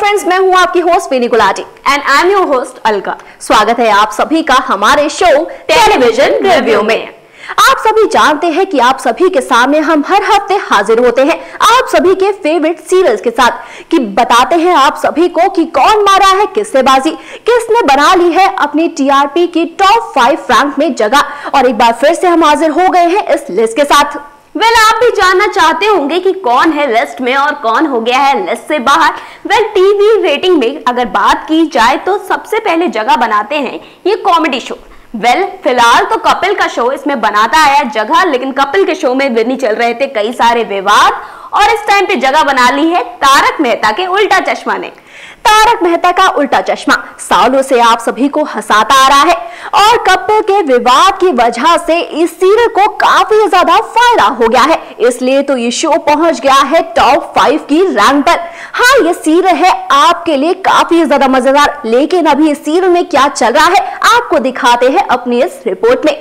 Friends, मैं हूं आपकी host Vini Gulati and I am your host Alka. स्वागत है आप सभी का हमारे शो टेलीविजन रिव्यू में। आप सभी जानते हैं कि आप सभी के सामने हम हर हफ्ते हाजिर होते हैं आप सभी के फेवरेट सीरियल्स के साथ, कि बताते हैं आप सभी को कि कौन मारा है किससे बाजी, किसने बना ली है अपनी टीआरपी की टॉप 5 रैंक में जगह। और एक बार फिर से हम हाजिर हो गए हैं इस लिस्ट के साथ। आप भी जानना चाहते होंगे कि कौन है लिस्ट में और कौन हो गया है लिस्ट से बाहर। टीवी रेटिंग में अगर बात की जाए तो सबसे पहले जगह बनाते हैं ये कॉमेडी शो। फिलहाल तो कपिल का शो इसमें बनाता आया जगह, लेकिन कपिल के शो में विनी चल रहे थे कई सारे विवाद और इस टाइम पे जगह बना ली है तारक मेहता के उल्टा चश्मा ने। तारक मेहता का उल्टा चश्मा सालों से आप सभी को हंसाता आ रहा है और कपिल के विवाद की वजह से इस सीरियल को काफी ज्यादा फायदा हो गया है, इसलिए तो ये शो पहुंच गया है टॉप 5 की रैंक पर। हाँ, ये सीरियल है आपके लिए काफी ज्यादा मजेदार, लेकिन अभी इस सीरियल में क्या चल रहा है आपको दिखाते हैं अपनी इस रिपोर्ट में।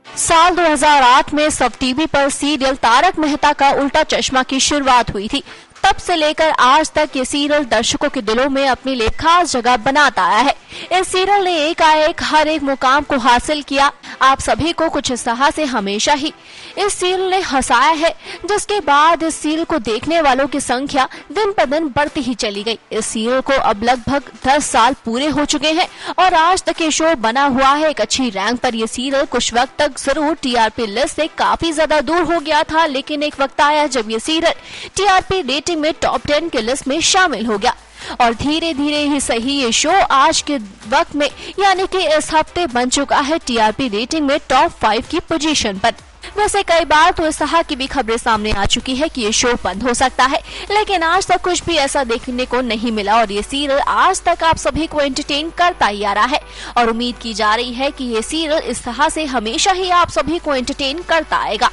साल 2008 में सब टीवी पर सीरियल तारक मेहता का उल्टा चश्मा की शुरुआत हुई थी। तब से लेकर आज तक ये सीरियल दर्शकों के दिलों में अपनी लिए खास जगह बनाता आया है। इस सीरियल ने एकाएक हर एक मुकाम को हासिल किया। आप सभी को कुछ इस तरह से हमेशा ही इस सीरियल ने हंसाया है, जिसके बाद इस सीरियल को देखने वालों की संख्या दिन पर दिन बढ़ती ही चली गई। इस सीरियल को अब लगभग 10 साल पूरे हो चुके हैं और आज तक ये शो बना हुआ है एक अच्छी रैंक पर। ये सीरियल कुछ वक्त तक जरूर टीआरपी लिस्ट से काफी ज्यादा दूर हो गया था, लेकिन एक वक्त आया जब ये सीरियल टीआरपी रेटिंग में टॉप 10 के लिस्ट में शामिल हो गया और धीरे धीरे ही सही ये शो आज के वक्त में यानी कि इस हफ्ते बन चुका है टीआरपी रेटिंग में टॉप 5 की पोजीशन पर। वैसे कई बार तो इस तरह की भी खबरें सामने आ चुकी है कि ये शो बंद हो सकता है, लेकिन आज तक कुछ भी ऐसा देखने को नहीं मिला और ये सीरियल आज तक आप सभी को एंटरटेन करता ही आ रहा है और उम्मीद की जा रही है कि ये सीरियल इस तरह से हमेशा ही आप सभी को एंटरटेन करता आएगा।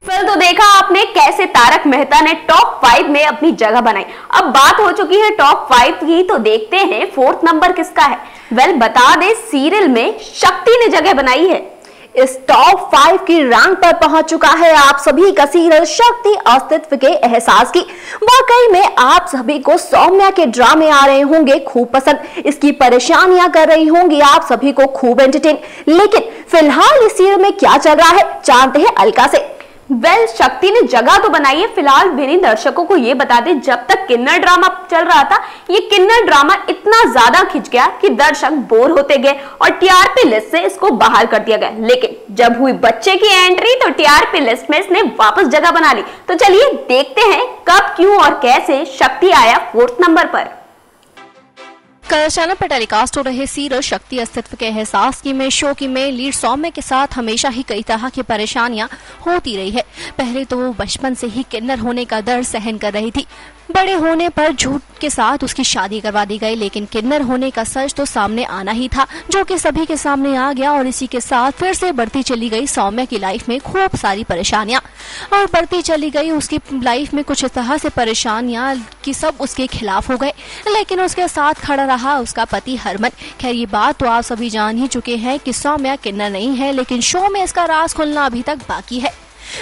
फिर तो देखा आपने कैसे तारक मेहता ने टॉप 5 में अपनी जगह बनाई। अब बात हो चुकी है टॉप 5 की, तो देखते हैं 4th नंबर किसका है। बता दे सीरियल में शक्ति ने जगह बनाई है। इस टॉप 5 की रैंक पर पहुंच चुका है आप सभी का सीरियल शक्ति अस्तित्व के एहसास की। वाकई में आप सभी को सौम्या के ड्रामे आ रहे होंगे खूब पसंद, इसकी परेशानियां कर रही होंगी आप सभी को खूब एंटरटेन। लेकिन फिलहाल इस सीरियल में क्या चल रहा है जानते हैं अलका से। शक्ति ने जगह तो बनाई है। फिलहाल मेरे दर्शकों को ये बता दें, जब तक किन्नर ड्रामा चल रहा था ये किन्नर ड्रामा इतना ज्यादा खिंच गया कि दर्शक बोर होते गए और टीआरपी लिस्ट से इसको बाहर कर दिया गया। लेकिन जब हुई बच्चे की एंट्री तो टीआरपी लिस्ट में इसने वापस जगह बना ली। तो चलिए देखते हैं कब, क्यों और कैसे शक्ति आया 4th नंबर पर। कल चैनल पर टेलीकास्ट हो रहे सीरियल शक्ति अस्तित्व के एहसास की में शो की में लीड सौम्य के साथ हमेशा ही कई तरह की परेशानियां होती रही है। पहले तो वो बचपन से ही किन्नर होने का दर्द सहन कर रही थी। बड़े होने पर झूठ के साथ उसकी शादी करवा दी गई, लेकिन किन्नर होने का सच तो सामने आना ही था, जो कि सभी के सामने आ गया और इसी के साथ फिर से बढ़ती चली गई सौम्य की लाइफ में खूब सारी परेशानियां और बढ़ती चली गई उसकी लाइफ में कुछ तरह से परेशानियां कि सब उसके खिलाफ हो गए, लेकिन उसके साथ खड़ा रहा उसका पति हरमन। खैर ये बात तो आप सभी जान ही चुके हैं कि सौम्या किन्नर नहीं है, लेकिन शो में इसका राज खुलना अभी तक बाकी है।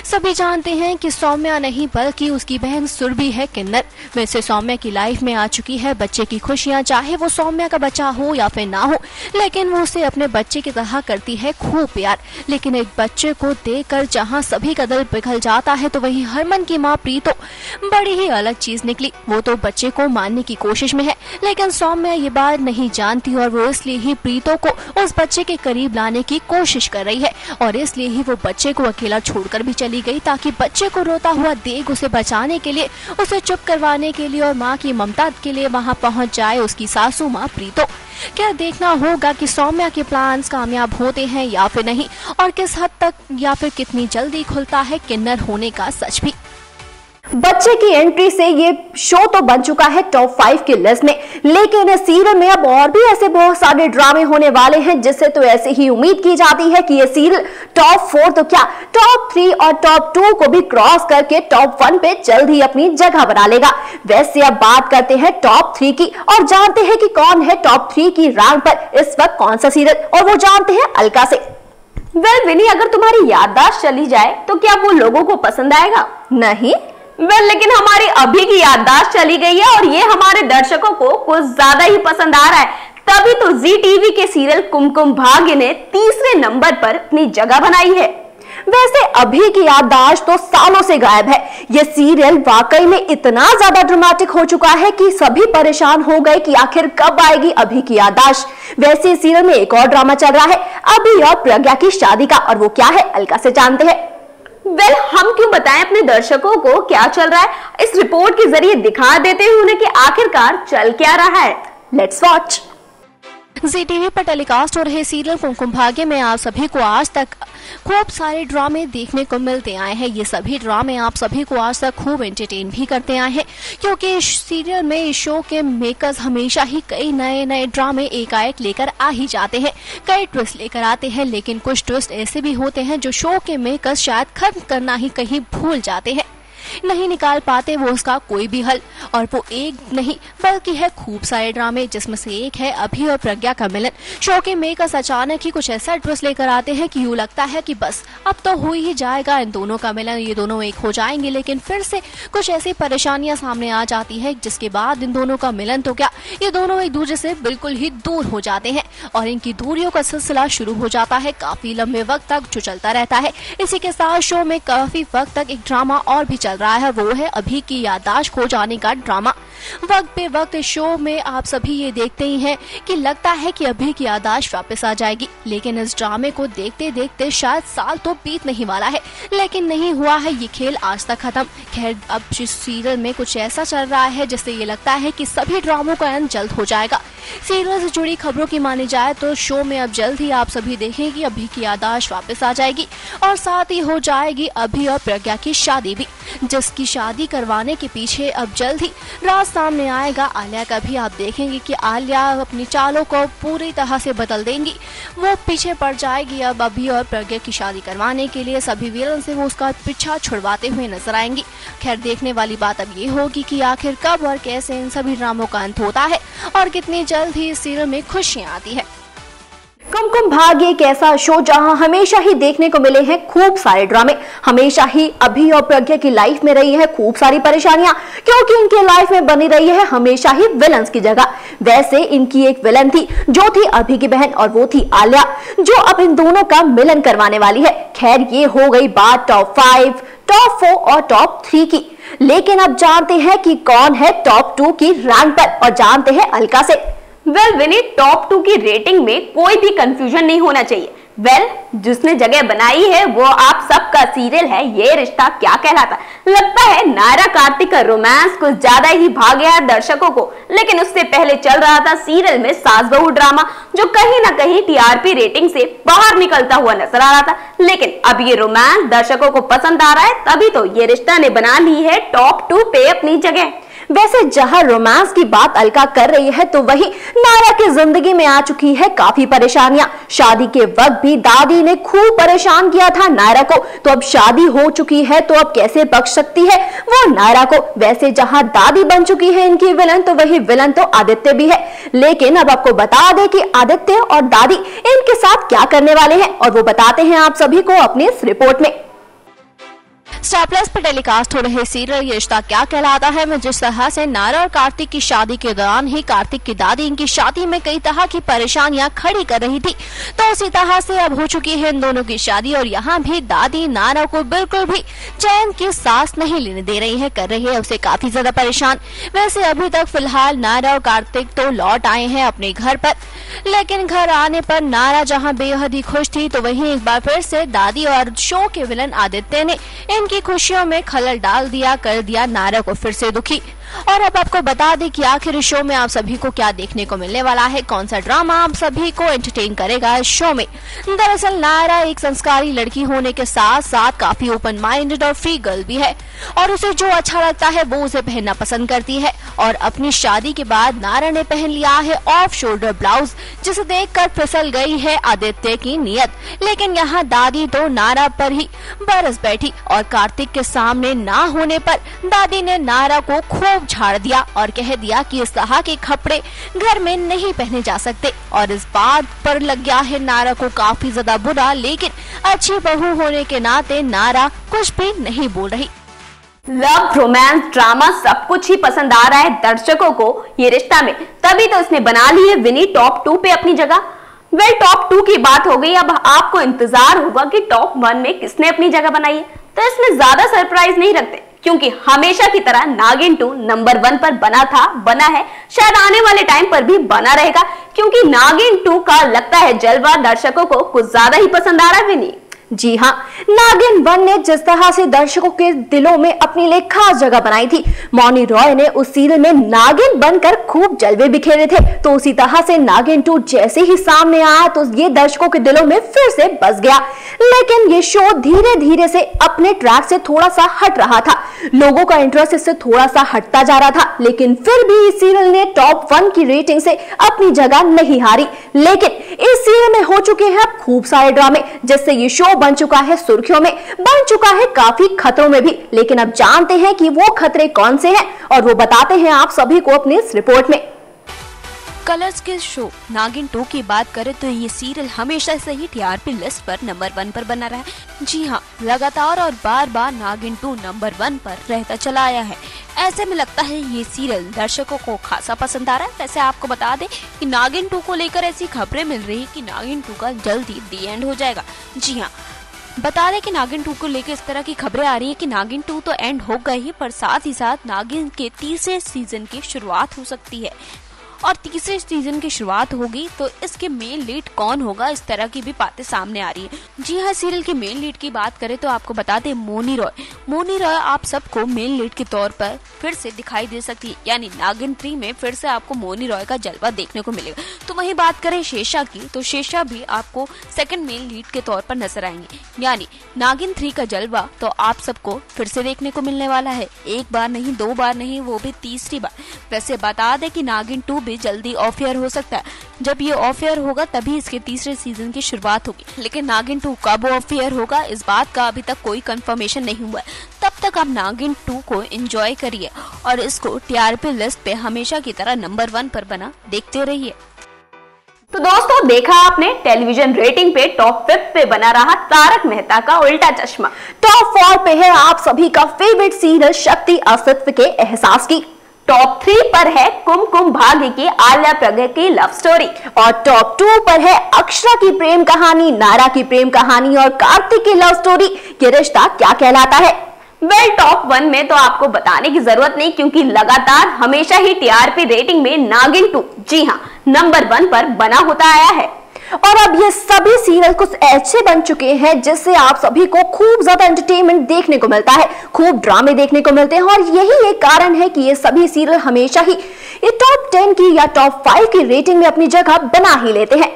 सभी जानते हैं कि सौम्या नहीं बल्कि उसकी बहन सुरभि है किन्नर। वैसे सौम्या की लाइफ में आ चुकी है बच्चे की खुशियां, चाहे वो सौम्या का बच्चा हो या फिर ना हो, लेकिन वो उसे अपने बच्चे की तरह करती है खूब प्यार। लेकिन एक बच्चे को देखकर जहां सभी का दिल पिघल जाता है तो वहीं हरमन की माँ प्रीतो बड़ी ही अलग चीज निकली। वो तो बच्चे को मारने की कोशिश में है, लेकिन सौम्या ये बात नहीं जानती और वो इसलिए ही प्रीतो को उस बच्चे के करीब लाने की कोशिश कर रही है और इसलिए ही वो बच्चे को अकेला छोड़कर भी चली गई ताकि बच्चे को रोता हुआ देख उसे बचाने के लिए, उसे चुप करवाने के लिए और माँ की ममता के लिए वहाँ पहुँच जाए उसकी सासू माँ प्रीतो। क्या देखना होगा कि सौम्या के प्लान्स कामयाब होते हैं या फिर नहीं और किस हद तक या फिर कितनी जल्दी खुलता है किन्नर होने का सच भी। बच्चे की एंट्री से ये शो तो बन चुका है टॉप 5 की लिस्ट में, लेकिन इस सीरियल में अब और भी ऐसे बहुत सारे ड्रामे होने वाले हैं जिससे तो ऐसे ही उम्मीद की जाती है कि ये सीरियल टॉप 4 तो क्या टॉप 3 और टॉप 2 को भी क्रॉस करके टॉप 1 पे जल्द ही अपनी जगह बना लेगा। वैसे अब बात करते हैं टॉप 3 की और जानते हैं कि कौन है टॉप 3 की रैंक पर इस वक्त कौन सा सीरियल, और वो जानते हैं अलका से। विनी, अगर तुम्हारी याददाश्त चली जाए तो क्या वो लोगों को पसंद आएगा? नहीं, लेकिन हमारी अभी की याददाश्त चली गई है और ये हमारे दर्शकों को कुछ ज्यादा ही पसंद आ रहा है। तभी तो जी टीवी के सीरियल कुमकुम भाग्य ने तीसरे नंबर पर अपनी जगह बनाई है। वैसे अभी की याददाश्त तो सालों से गायब है। ये सीरियल वाकई में इतना ज्यादा ड्रामेटिक हो चुका है कि सभी परेशान हो गए कि आखिर कब आएगी अभी की याददाश्त। वैसे इस सीरियल में एक और ड्रामा चल रहा है अभी और प्रज्ञा की शादी का, और वो क्या है अलका से जानते हैं। हम क्यों बताएं अपने दर्शकों को क्या चल रहा है, इस रिपोर्ट के जरिए दिखा देते हैं उन्हें कि आखिरकार चल क्या रहा है। Let's watch. जी टीवी पर टेलीकास्ट हो रहे सीरियल कुमकुम भाग्य में आप सभी को आज तक खूब सारे ड्रामे देखने को मिलते आए हैं। ये सभी ड्रामे आप सभी को आज तक खूब एंटरटेन भी करते आए हैं, क्योंकि इस सीरियल में इस शो के मेकर्स हमेशा ही कई नए नए ड्रामे एकाएक लेकर आ ही जाते हैं, कई ट्विस्ट लेकर आते हैं। लेकिन कुछ ट्विस्ट ऐसे भी होते हैं जो शो के मेकर्स शायद खत्म करना ही कहीं भूल जाते हैं, नहीं निकाल पाते वो उसका कोई भी हल। और वो एक नहीं बल्कि है खूब सारे ड्रामे, जिसमें से एक है अभी और प्रज्ञा का मिलन। शो के मेकर्स अचानक ही कुछ ऐसा ट्विस्ट लेकर आते हैं कि यूं लगता है कि बस अब तो हो ही जाएगा इन दोनों का मिलन, ये दोनों एक हो जाएंगे। लेकिन फिर से कुछ ऐसी परेशानियां सामने आ जाती है, जिसके बाद इन दोनों का मिलन तो क्या, ये दोनों एक दूसरे से बिल्कुल ही दूर हो जाते हैं और इनकी दूरियों का सिलसिला शुरू हो जाता है काफी लंबे वक्त तक जो चलता रहता है। इसी के साथ शो में काफी वक्त तक एक ड्रामा और भी चल रहा है, वो है अभी की याददाश्त खो जाने का ड्रामा। वक्त पे वक्त शो में आप सभी ये देखते ही हैं कि लगता है कि अभी की याददाश्त वापस आ जाएगी, लेकिन इस ड्रामे को देखते देखते शायद साल तो बीत नहीं वाला है, लेकिन नहीं हुआ है ये खेल आज तक खत्म। खैर अब इस सीरियल में कुछ ऐसा चल रहा है जिससे ये लगता है कि सभी ड्रामों का अंत जल्द हो जाएगा। सीरियल से जुड़ी खबरों की मानी जाए तो शो में अब जल्द ही आप सभी देखेंगे कि अभी की याददाश्त वापस आ जाएगी और साथ ही हो जाएगी अभी और प्रज्ञा की शादी भी, जिसकी शादी करवाने के पीछे अब जल्द ही राज सामने आएगा। आलिया का भी आप देखेंगे कि आलिया अपनी चालों को पूरी तरह से बदल देंगी, वो पीछे पड़ जाएगी अब अभी और प्रज्ञा की शादी करवाने के लिए। सभी विलन से वो उसका पीछा छुड़वाते हुए नजर आएंगी। खैर देखने वाली बात अब ये होगी कि आखिर कब और कैसे इन सभी ड्रामों का अंत होता है और कितनी जल्द ही इस सीरियल में खुशियां आती है। कुमकुम भाग्य एक ऐसा शो जहां हमेशा ही देखने को मिले हैं खूब सारे ड्रामे। हमेशा ही अभी और प्रज्ञा की लाइफ में रही है खूब सारी परेशानियां, क्योंकि इनके लाइफ में बनी रही है हमेशा ही विलन्स की जगह। वैसे इनकी एक विलन थी जो थी अभी की बहन, और वो थी आलिया, जो अब इन दोनों का मिलन करवाने वाली है। खैर ये हो गई बात टॉप 5, टॉप 4 और टॉप 3 की, लेकिन अब जानते हैं कि कौन है टॉप 2 की रैंक पर, और जानते हैं अलका से। विनी टॉप 2 की रेटिंग में कोई भी कंफ्यूजन नहीं होना चाहिए। जिसने जगह बनाई है वो आप सबका सीरियल है ये रिश्ता क्या कहलाता। लगता है नायरा कार्तिक का रोमांस कुछ ज्यादा ही भा गया है दर्शकों को, लेकिन उससे पहले चल रहा था सीरियल में सास बहू ड्रामा, जो कहीं ना कहीं टीआरपी रेटिंग से बाहर निकलता हुआ नजर आ रहा था। लेकिन अब ये रोमांस दर्शकों को पसंद आ रहा है, तभी तो ये रिश्ता ने बना ली है टॉप 2 पे अपनी जगह। वैसे जहां रोमांस की बात अलका कर रही है, तो वही नायरा की जिंदगी में आ चुकी है काफी परेशानियां। शादी के वक्त भी दादी ने खूब परेशान किया था नायरा को, तो अब शादी हो चुकी है तो अब कैसे बख्श सकती है वो नायरा को। वैसे जहां दादी बन चुकी है इनकी विलन, तो वही विलन तो आदित्य भी है। लेकिन अब आपको बता दें कि आदित्य और दादी इनके साथ क्या करने वाले हैं, और वो बताते हैं आप सभी को अपनी इस रिपोर्ट में। स्टार प्लस पर टेलीकास्ट हो रहे सीरियल ये रिश्ता क्या कहलाता है में जिस तरह से नायरा और कार्तिक की शादी के दौरान ही कार्तिक की दादी इनकी शादी में कई तरह की परेशानियां खड़ी कर रही थी, तो उसी तरह से अब हो चुकी है इन दोनों की शादी, और यहाँ भी दादी नायरा को बिल्कुल भी चैन की सांस नहीं लेने दे रही है, कर रही है उसे काफी ज्यादा परेशान। वैसे अभी तक फिलहाल नायरा और कार्तिक तो लौट आए हैं अपने घर पर, लेकिन घर आने पर नायरा जहाँ बेहद ही खुश थी, तो वहीं एक बार फिर से दादी और शो के विलन आदित्य ने इनकी खुशियों में खलल डाल दिया, कर दिया नायरा को फिर से दुखी। और अब आपको बता दें कि आखिर इस शो में आप सभी को क्या देखने को मिलने वाला है, कौन सा ड्रामा आप सभी को एंटरटेन करेगा इस शो में। दरअसल नायरा एक संस्कारी लड़की होने के साथ साथ काफी ओपन माइंडेड और फ्री गर्ल भी है, और उसे जो अच्छा लगता है वो उसे पहनना पसंद करती है। और अपनी शादी के बाद नायरा ने पहन लिया है ऑफ शोल्डर ब्लाउज, जिसे देखकर फिसल गई है आदित्य की नीयत। लेकिन यहाँ दादी तो नायरा पर ही बरस बैठी, और कार्तिक के सामने ना होने पर दादी ने नायरा को खूब झाड़ दिया और कह दिया कि इस तरह के कपड़े घर में नहीं पहने जा सकते। और इस बात पर लग गया है नायरा को काफी ज्यादा बुरा, लेकिन अच्छी बहू होने के नाते नायरा कुछ भी नहीं बोल रही। लव, रोमांस, ड्रामा सब कुछ ही पसंद आ रहा है दर्शकों को ये रिश्ता में, तभी तो उसने बना ली है विनी टॉप 2 पे अपनी जगह। वेल, टॉप 2 की बात हो गई, अब आपको इंतजार होगा कि टॉप 1 में किसने अपनी जगह बनाई है। तो इसमें ज्यादा सरप्राइज नहीं रखते, क्योंकि हमेशा की तरह नागिन 2 नंबर 1 पर बना है, शायद आने वाले टाइम पर भी बना रहेगा, क्योंकि नागिन 2 का लगता है जलवा दर्शकों को कुछ ज्यादा ही पसंद आ रहा है विनी। जी हाँ, नागिन 1 ने जिस तरह से दर्शकों के दिलों में अपनी लिए खास जगह बनाई थी, मौनी रॉय ने उस सीरियल में नागिन बनकर खूब जलवे बिखेरे थे। तो उसी तरह से नागिन 2 जैसे ही सामने आया तो ये दर्शकों के दिलों में फिर से बस गया। लेकिन ये शो धीरे धीरे से अपने ट्रैक से थोड़ा सा हट रहा था, लोगों का इंटरेस्ट इससे थोड़ा सा हटता जा रहा था, लेकिन फिर भी इस सीरियल ने टॉप 1 की रेटिंग से अपनी जगह नहीं हारी। लेकिन इस सीरियल में हो चुके हैं खूब सारे ड्रामे, जिससे ये शो बन चुका है सुर्खियों में, बन चुका है काफी खतरों में भी। लेकिन अब जानते हैं कि वो खतरे कौन से हैं, और वो बताते हैं आप सभी को अपनी इस रिपोर्ट में। कलर्स के शो नागिन 2 की बात करें तो ये सीरियल हमेशा से ही टीआरपी लिस्ट पर नंबर 1 पर बना रहा है। जी हाँ, लगातार और बार बार नागिन 2 नंबर 1 पर रहता चला आया है। ऐसे में लगता है ये सीरियल दर्शकों को खासा पसंद आ रहा है। वैसे आपको बता दें कि नागिन 2 को लेकर ऐसी खबरें मिल रही है कि नागिन 2 का जल्दी दी एंड हो जाएगा। जी हाँ, बता दें कि नागिन 2 को लेकर इस तरह की खबरें आ रही है कि नागिन 2 तो एंड हो गई ही, पर साथ ही साथ नागिन के तीसरे सीजन की शुरुआत हो सकती है। और तीसरे सीजन की शुरुआत होगी तो इसके मेन लीड कौन होगा, इस तरह की भी बातें सामने आ रही है। जी हाँ, सीरियल के मेन लीड की बात करें तो आपको बता दें मौनी रॉय आप सबको मेन लीड के तौर पर फिर से दिखाई दे सकती है, यानी नागिन 3 में फिर से आपको मौनी रॉय का जलवा देखने को मिलेगा। तो वहीं बात करें शेषा की, तो शेषा भी आपको सेकंड मेन लीड के तौर पर नजर आएंगे, यानी नागिन 3 का जलवा तो आप सबको फिर से देखने को मिलने वाला है। एक बार नहीं, 2 बार नहीं, वो भी तीसरी बार। वैसे बता दें कि नागिन 2 भी जल्दी ऑफ एयर हो सकता है। जब ये ऑफ एयर होगा तभी इसके तीसरे सीजन की शुरुआत होगी, लेकिन नागिन 2 कब ऑफ एयर होगा इस बात का अभी तक कोई कंफर्मेशन नहीं हुआ है। तब तक आप नागिन 2 को एंजॉय करिए और इसको टीआरपी लिस्ट पे हमेशा की तरह नंबर 1 पर बना देखते रहिए। तो दोस्तों, देखा आपने टेलीविजन रेटिंग पे टॉप 5 पे बना रहा तारक मेहता का उल्टा चश्मा। टॉप 4 पे है आप सभी का फेवरेट सीरियल शक्ति अस्तित्व के एहसास की। टॉप 3 पर है कुमकुम भाग्य की आलिया प्रगट की लव स्टोरी, और टॉप 2 पर है अक्षरा की प्रेम कहानी, नायरा की प्रेम कहानी और कार्तिक की लव स्टोरी ये रिश्ता क्या कहलाता है। वेल, टॉप 1 में तो आपको बताने की जरूरत नहीं, क्योंकि लगातार हमेशा ही टीआरपी रेटिंग में नागिन 2 जी हाँ नंबर 1 पर बना होता आया है। और अब ये सभी सीरियल कुछ ऐसे बन चुके हैं जिससे आप सभी को खूब ज्यादा एंटरटेनमेंट देखने को मिलता है, खूब ड्रामे देखने को मिलते हैं, और यही एक कारण है कि ये सभी सीरियल हमेशा ही ये टॉप 10 की या टॉप 5 की रेटिंग में अपनी जगह बना ही लेते हैं।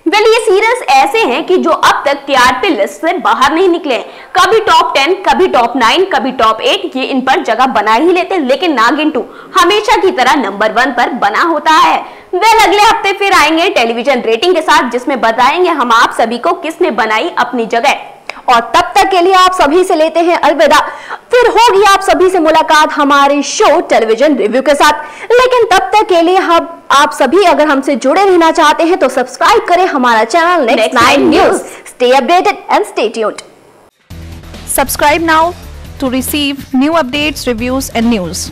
वेल, ये सीरियल्स ऐसे हैं कि जो अब तक टीआरपी लिस्ट से बाहर नहीं निकले हैं। कभी टॉप 10, कभी टॉप 9, कभी टॉप 8, ये इन पर जगह बना ही लेते हैं, लेकिन नागिन 2 हमेशा की तरह नंबर 1 पर बना होता है। वेल, अगले हफ्ते फिर आएंगे टेलीविजन रेटिंग के साथ, जिसमें बताएंगे हम आप सभी को किसने बनाई अपनी जगह। और तब तक के लिए आप सभी से लेते हैं अलविदा। फिर होगी आप सभी से मुलाकात हमारे शो टेलीविजन रिव्यू के साथ। लेकिन तब तक के लिए हम आप सभी अगर हमसे जुड़े रहना चाहते हैं तो सब्सक्राइब करें हमारा channel next 9 news. Stay updated and stay tuned. Subscribe now to receive new updates, reviews and news.